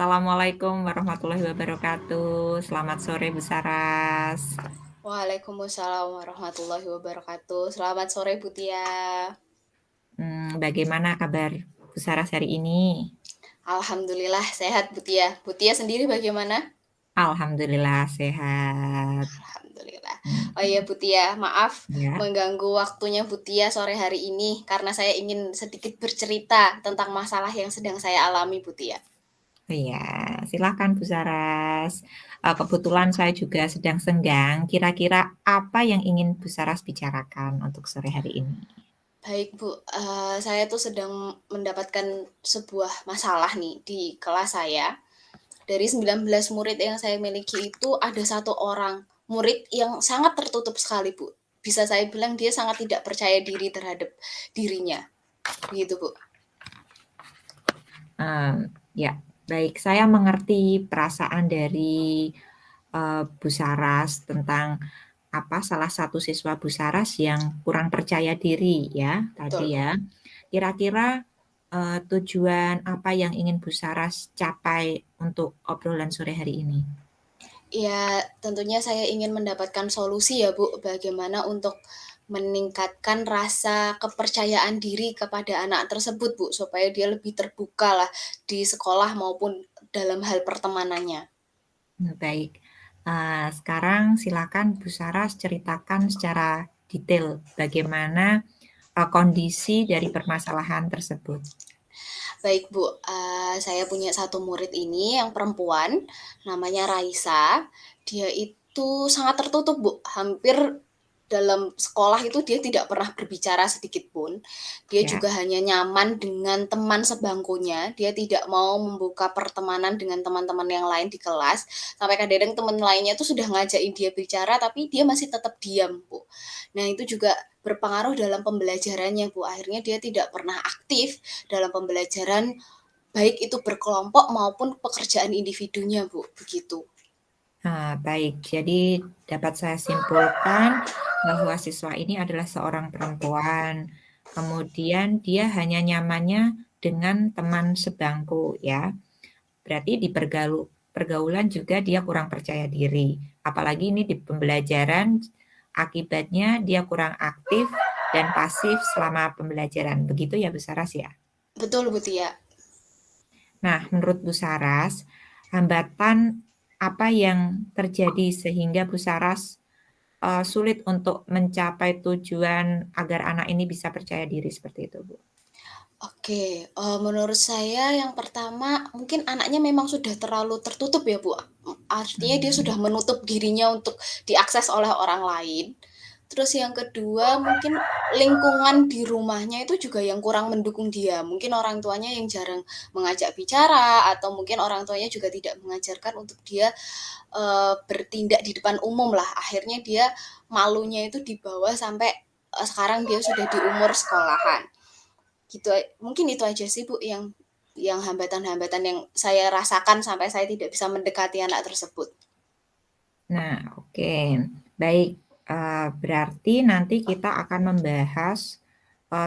Assalamualaikum warahmatullahi wabarakatuh. Selamat sore Bu Saras. Waalaikumsalam warahmatullahi wabarakatuh. Selamat sore, Bu Tia. Bagaimana kabar Bu Saras hari ini? Alhamdulillah sehat, Bu Tia. Bu Tia sendiri bagaimana? Alhamdulillah sehat. Alhamdulillah. Oh iya, Mmm, Bu Tia, maaf ya. mengganggu waktunya Bu Tia sore hari ini karena saya ingin sedikit bercerita tentang masalah yang sedang saya alami, Bu Tia. Iya, silakan Bu Saras. Kebetulan saya juga sedang senggang, kira-kira apa yang ingin Bu Saras bicarakan untuk sore hari ini? Baik, Bu, saya tuh sedang mendapatkan sebuah masalah nih di kelas saya. Dari 19 murid yang saya miliki itu ada satu orang murid yang sangat tertutup sekali, Bu. Bisa saya bilang dia sangat tidak percaya diri terhadap dirinya, begitu, Bu. Ya, baik, saya mengerti perasaan dari, Bu Saras tentang salah satu siswa Bu Saras yang kurang percaya diri ya, tadi Betul. ya. Kira-kira, tujuan apa yang ingin Bu Saras capai untuk obrolan sore hari ini? Ya, tentunya saya ingin mendapatkan solusi ya, Bu, bagaimana untuk meningkatkan rasa kepercayaan diri kepada anak tersebut, Bu, supaya dia lebih terbuka lah di sekolah maupun dalam hal pertemanannya. Baik, sekarang silakan Bu Saras ceritakan secara detail bagaimana, kondisi dari permasalahan tersebut. Baik, Bu, saya punya satu murid ini yang perempuan, namanya Raisa. Dia itu sangat tertutup, Bu, hampir dalam sekolah itu dia tidak pernah berbicara sedikit pun. Dia Ya. juga hanya nyaman dengan teman sebangkunya, dia tidak mau membuka pertemanan dengan teman-teman yang lain di kelas, sampai kadang-kadang teman lainnya tuh sudah ngajakin dia bicara, tapi dia masih tetap diam, Bu. Nah, itu juga berpengaruh dalam pembelajarannya, Bu. Akhirnya dia tidak pernah aktif dalam pembelajaran, baik itu berkelompok maupun pekerjaan individunya, Bu, begitu. Baik. Jadi dapat saya simpulkan bahwa siswa ini adalah seorang perempuan, kemudian dia hanya nyamannya dengan teman sebangku ya. Berarti di pergaulan juga dia kurang percaya diri. Apalagi ini di pembelajaran, akibatnya dia kurang aktif dan pasif selama pembelajaran. Begitu ya Bu Saras ya? Betul, Bu Tia. Nah, menurut Bu Saras, hambatan apa yang terjadi sehingga Bu Saras sulit untuk mencapai tujuan agar anak ini bisa percaya diri seperti itu, Bu? Oke, menurut saya yang pertama mungkin anaknya memang sudah terlalu tertutup ya, Bu, artinya dia sudah Mmm, menutup dirinya untuk diakses oleh orang lain. Terus yang kedua mungkin lingkungan di rumahnya itu juga yang kurang mendukung dia, mungkin orang tuanya yang jarang mengajak bicara atau mungkin orang tuanya juga tidak mengajarkan untuk dia, bertindak di depan umum lah, akhirnya dia malunya itu dibawa sampai, sekarang dia sudah di umur sekolahan. Gitu mungkin itu aja sih, Bu, yang hambatan-hambatan yang saya rasakan sampai saya tidak bisa mendekati anak tersebut. nah, oke. Baik, berarti nanti kita akan membahas,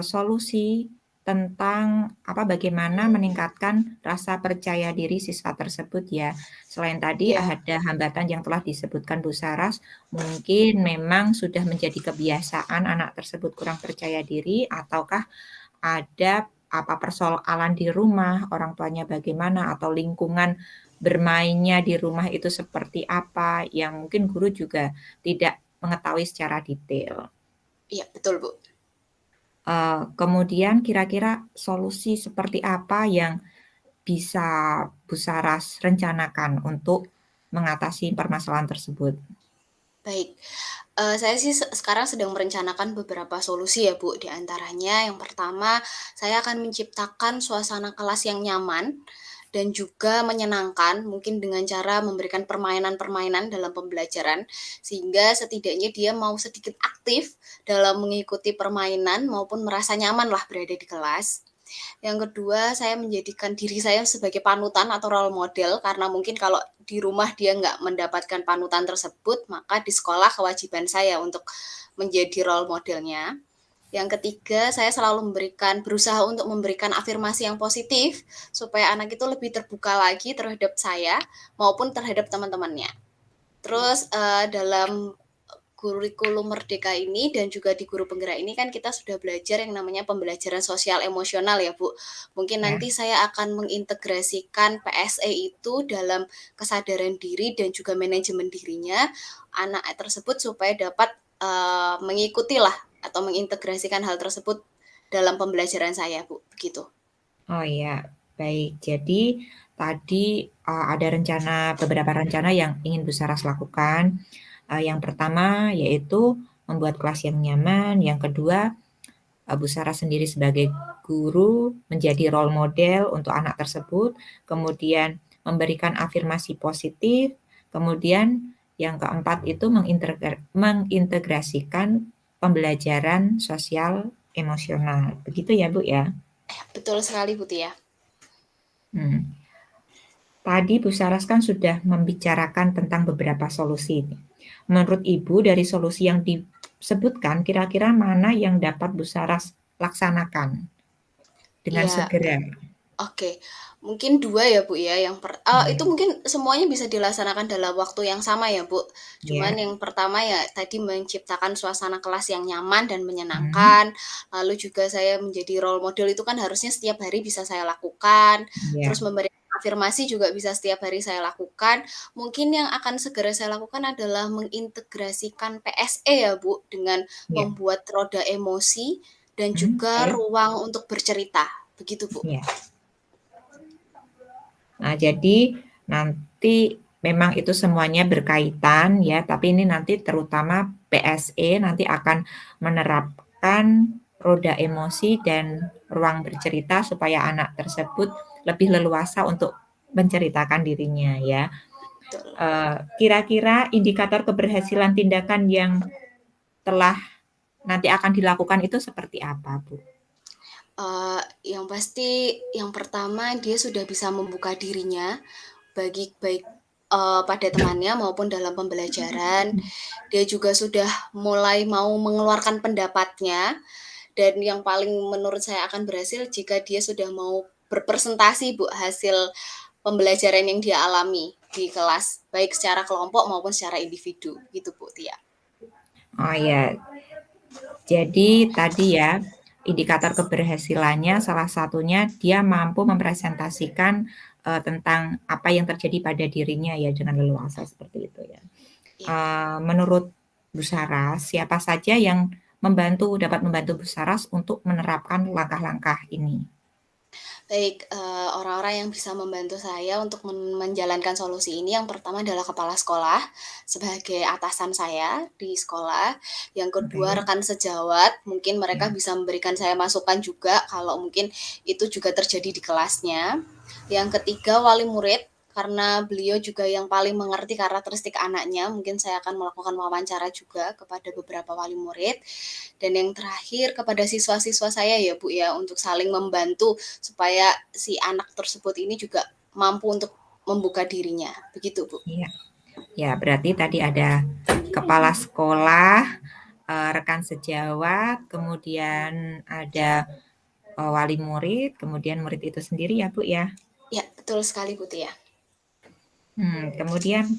solusi tentang bagaimana meningkatkan rasa percaya diri siswa tersebut ya. Selain tadi Iya, ada hambatan yang telah disebutkan Bu Saras, mungkin memang sudah menjadi kebiasaan anak tersebut kurang percaya diri ataukah ada persoalan di rumah, orang tuanya bagaimana, atau lingkungan bermainnya di rumah itu seperti apa, yang mungkin guru juga tidak mengetahui secara detail. iya betul, Bu. Kemudian kira-kira solusi seperti apa yang bisa Bu Saras rencanakan untuk mengatasi permasalahan tersebut? Baik, saya sih sekarang sedang merencanakan beberapa solusi ya, Bu. Di antaranya yang pertama, saya akan menciptakan suasana kelas yang nyaman dan juga menyenangkan, mungkin dengan cara memberikan permainan-permainan dalam pembelajaran, sehingga setidaknya dia mau sedikit aktif dalam mengikuti permainan maupun merasa nyaman lah berada di kelas. Yang kedua, saya menjadikan diri saya sebagai panutan atau role model, karena mungkin kalau di rumah dia nggak mendapatkan panutan tersebut, maka di sekolah kewajiban saya untuk menjadi role modelnya. Yang ketiga, saya selalu berusaha untuk memberikan afirmasi yang positif, supaya anak itu lebih terbuka lagi terhadap saya, maupun terhadap teman-temannya. Terus, dalam kurikulum Merdeka ini dan juga di guru penggerak ini kan kita sudah belajar yang namanya pembelajaran sosial emosional ya, Bu. Mungkin Ya. nanti saya akan mengintegrasikan PSE itu dalam kesadaran diri dan juga manajemen dirinya anak tersebut supaya dapat, mengikutilah atau mengintegrasikan hal tersebut dalam pembelajaran saya, Bu, begitu. Oh ya, baik. Jadi tadi ada beberapa rencana yang ingin Bu Saras lakukan. Yang pertama yaitu membuat kelas yang nyaman. Yang kedua, Bu Saras sendiri sebagai guru menjadi role model untuk anak tersebut. Kemudian memberikan afirmasi positif. Kemudian yang keempat itu mengintegrasikan pembelajaran sosial emosional. Begitu ya, Bu ya? Betul sekali, Bu Tia. Hmm. Tadi Bu Saras kan sudah membicarakan tentang beberapa solusi. Menurut Ibu dari solusi yang disebutkan, kira-kira mana yang dapat Bu Saras laksanakan dengan Iya. segera? Oke, mungkin 2 ya, Bu, ya, itu Ya, mungkin semuanya bisa dilaksanakan dalam waktu yang sama ya, Bu. Cuman ya, yang pertama ya tadi menciptakan suasana kelas yang nyaman dan hmm, menyenangkan, lalu juga saya menjadi role model itu kan harusnya setiap hari bisa saya lakukan, ya, terus memberikan afirmasi juga bisa setiap hari saya lakukan. Mungkin yang akan segera saya lakukan adalah mengintegrasikan PSE ya, Bu, dengan ya, membuat roda emosi dan juga baik, ruang untuk bercerita, begitu, Bu. ya. Nah, jadi nanti memang itu semuanya berkaitan ya, tapi ini nanti terutama PSE nanti akan menerapkan roda emosi dan ruang bercerita supaya anak tersebut lebih leluasa untuk menceritakan dirinya ya. Betul. Kira-kira indikator keberhasilan tindakan yang telah nanti akan dilakukan itu seperti apa, Bu? Yang pasti yang pertama dia sudah bisa membuka dirinya baik, pada temannya maupun dalam pembelajaran. Dia juga sudah mulai mau mengeluarkan pendapatnya dan yang paling menurut saya akan berhasil jika dia sudah mau berpresentasi, Bu, hasil pembelajaran yang dia alami di kelas, baik secara kelompok maupun secara individu, gitu, Bu, Tia. Oh ya, jadi tadi ya, indikator keberhasilannya salah satunya dia mampu mempresentasikan tentang apa yang terjadi pada dirinya ya dengan leluasa seperti itu ya. Iya. Menurut Bu Saras, siapa saja yang dapat membantu Bu Saras untuk menerapkan langkah-langkah ini? Baik, orang-orang yang bisa membantu saya untuk menjalankan solusi ini yang pertama adalah kepala sekolah, sebagai atasan saya di sekolah. Yang kedua Baik, rekan sejawat, mungkin mereka ya, bisa memberikan saya masukan juga kalau mungkin itu juga terjadi di kelasnya. Yang ketiga wali murid, karena beliau juga yang paling mengerti karakteristik anaknya, mungkin saya akan melakukan wawancara juga kepada beberapa wali murid. Dan yang terakhir kepada siswa-siswa saya ya, Bu, ya, untuk saling membantu supaya si anak tersebut ini juga mampu untuk membuka dirinya, begitu, Bu. iya. Ya, berarti tadi ada kepala sekolah, rekan sejawat, kemudian ada wali murid, kemudian murid itu sendiri ya, Bu, ya? Ya, betul sekali, Bu Tia. Kemudian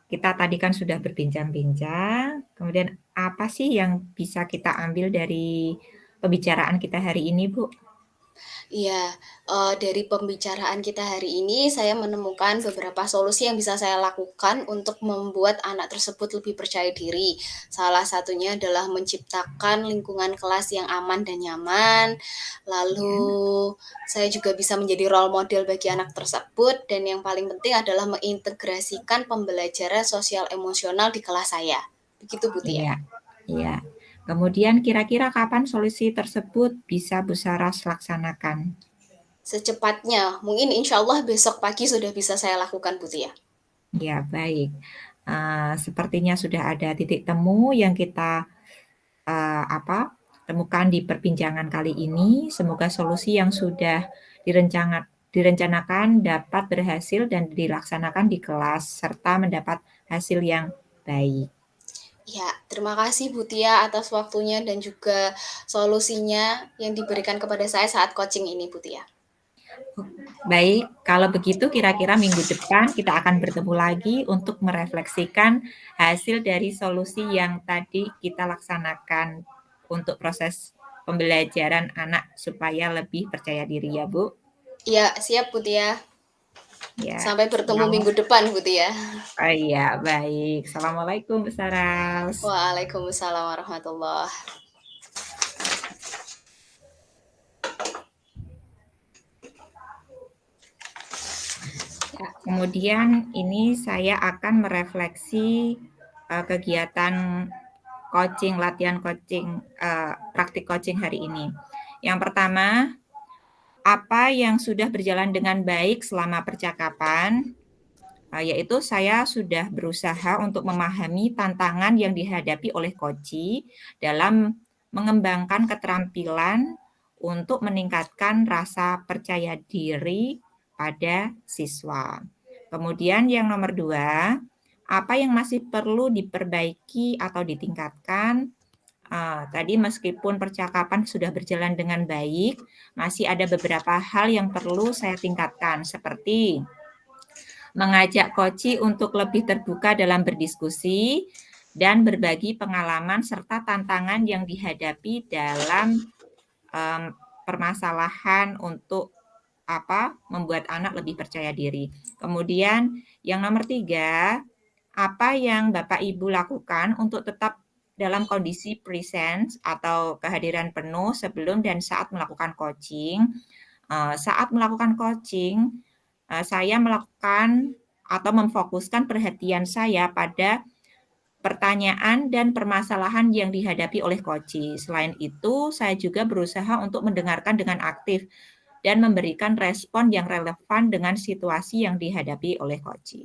kita tadi kan sudah berbincang-bincang, kemudian apa sih yang bisa kita ambil dari pembicaraan kita hari ini, Bu? Iya, dari pembicaraan kita hari ini saya menemukan beberapa solusi yang bisa saya lakukan untuk membuat anak tersebut lebih percaya diri. Salah satunya adalah menciptakan lingkungan kelas yang aman dan nyaman, Ya, lalu saya juga bisa menjadi role model bagi anak tersebut dan yang paling penting adalah mengintegrasikan pembelajaran sosial emosional di kelas saya. Begitu, Bu Tia. iya, iya. Kemudian kira-kira kapan solusi tersebut bisa Bu Saras laksanakan? Secepatnya, mungkin insya Allah besok pagi sudah bisa saya lakukan, Bu Tia. Ya, baik. Sepertinya sudah ada titik temu yang kita temukan di perbincangan kali ini. Semoga solusi yang sudah direncanakan dapat berhasil dan dilaksanakan di kelas serta mendapat hasil yang baik. Ya, terima kasih Bu Tia atas waktunya dan juga solusinya yang diberikan kepada saya saat coaching ini, Bu Tia. Baik, kalau begitu kira-kira minggu depan kita akan bertemu lagi untuk merefleksikan hasil dari solusi yang tadi kita laksanakan untuk proses pembelajaran anak supaya lebih percaya diri ya, Bu. Iya, siap Bu Tia. Ya, Sampai bertemu minggu depan, Bu Tia. oh iya, baik. Assalamualaikum, Bu Saras. Waalaikumsalam warahmatullah. Ya, kemudian ini saya akan merefleksi kegiatan coaching, latihan coaching, praktik coaching hari ini. Yang pertama, apa yang sudah berjalan dengan baik selama percakapan, yaitu saya sudah berusaha untuk memahami tantangan yang dihadapi oleh coach dalam mengembangkan keterampilan untuk meningkatkan rasa percaya diri pada siswa. Kemudian yang nomor 2, apa yang masih perlu diperbaiki atau ditingkatkan. Tadi meskipun percakapan sudah berjalan dengan baik, masih ada beberapa hal yang perlu saya tingkatkan, seperti mengajak coach untuk lebih terbuka dalam berdiskusi dan berbagi pengalaman serta tantangan yang dihadapi dalam permasalahan untuk membuat anak lebih percaya diri. Kemudian yang nomor 3, apa yang Bapak Ibu lakukan untuk tetap dalam kondisi presence atau kehadiran penuh sebelum dan saat melakukan coaching. Saat melakukan coaching, saya melakukan atau memfokuskan perhatian saya pada pertanyaan dan permasalahan yang dihadapi oleh coach. Selain itu, saya juga berusaha untuk mendengarkan dengan aktif dan memberikan respon yang relevan dengan situasi yang dihadapi oleh coach.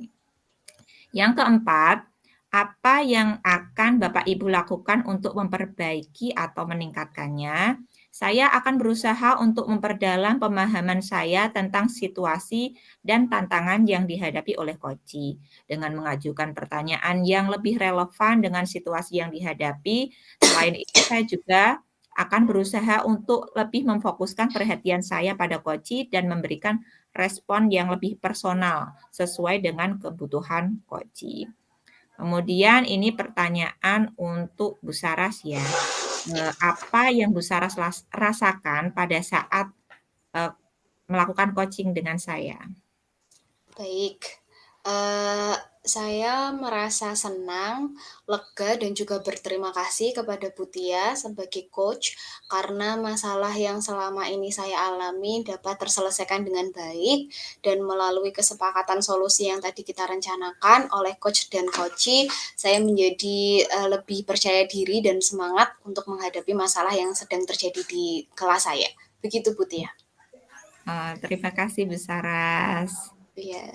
Yang keempat, apa yang akan Bapak Ibu lakukan untuk memperbaiki atau meningkatkannya? Saya akan berusaha untuk memperdalam pemahaman saya tentang situasi dan tantangan yang dihadapi oleh coach dengan mengajukan pertanyaan yang lebih relevan dengan situasi yang dihadapi. Selain itu, saya juga akan berusaha untuk lebih memfokuskan perhatian saya pada coach dan memberikan respon yang lebih personal sesuai dengan kebutuhan coach. Kemudian ini pertanyaan untuk Bu Saras ya. Apa yang Bu Saras rasakan pada saat melakukan coaching dengan saya? Baik, saya merasa senang, lega, dan juga berterima kasih kepada Bu Tia sebagai coach karena masalah yang selama ini saya alami dapat terselesaikan dengan baik dan melalui kesepakatan solusi yang tadi kita rencanakan oleh coach dan coachee, saya menjadi lebih percaya diri dan semangat untuk menghadapi masalah yang sedang terjadi di kelas saya. Begitu Bu Tia. Terima kasih Bu Saras. Iya.